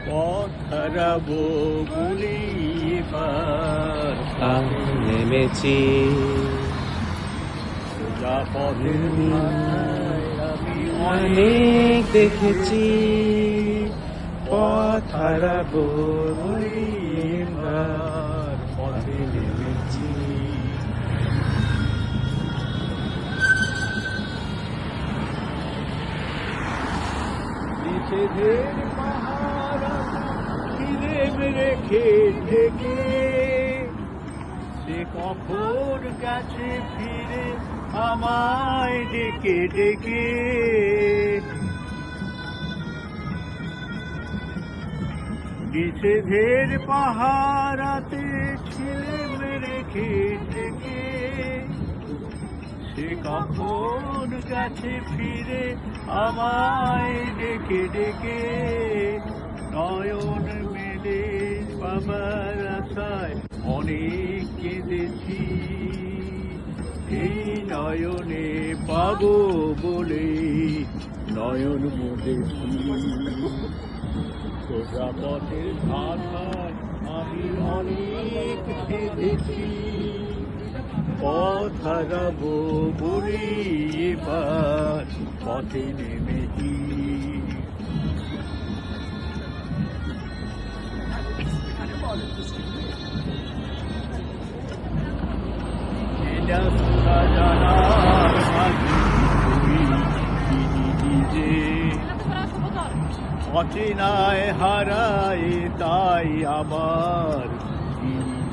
পথ হারাবো বলে এবার আমি নেমেছি সোজা পথের মাথায় আমি অনেক দেখেছি পথ হারাবো বলে এবার পথে নেমেছি। নিষেধের পাহারা ফিরে রেখে থেকে সে কখন গেছে ফিরে আমায় ডেকে ডেকে। নিষেধের পাহারাতে ছিলে রেখে থেকে সে কখন গেছে ফিরে আমায় ডেকে ডেকে। নয়ন মেলে বাবার আশায় অনেক কেঁদেছি, এই নয়নে পাবো বলে নয়ন মুদেছি। সোজা পথের ধারায় আমি অনেক কেঁদেছি, পথ হারাবো বলে এবার পথে নেমেছি। জানার মাঝে যে অচেনায় হারায় তাই আবার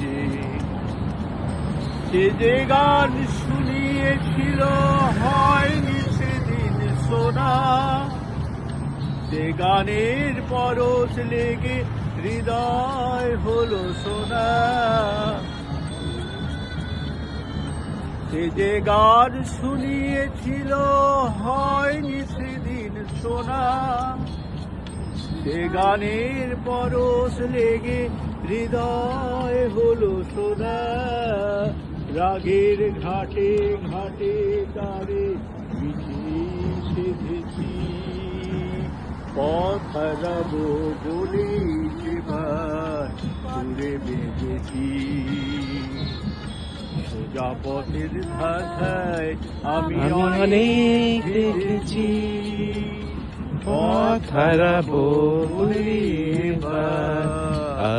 যে সে যে গান শুনিয়েছিল হয়নি সেদিন শোনা, সে গানের পরশ লেগে হৃদয় হলো সোনা। সে যে গান শুনিয়েছিল হয়নি সেদিন শোনা, সে গানের পরশ লেগে হৃদয় হলো সোনা। রাগের ঘাটে ঘাটে তারে সেধেছি, পথ হারাবো বলে এবার সুরে বেঁধেছি। সোজা পথের ধারায় আমি অনেক দেখেছি পথ হারাবো বলে এবার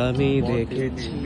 আমি দেখেছি।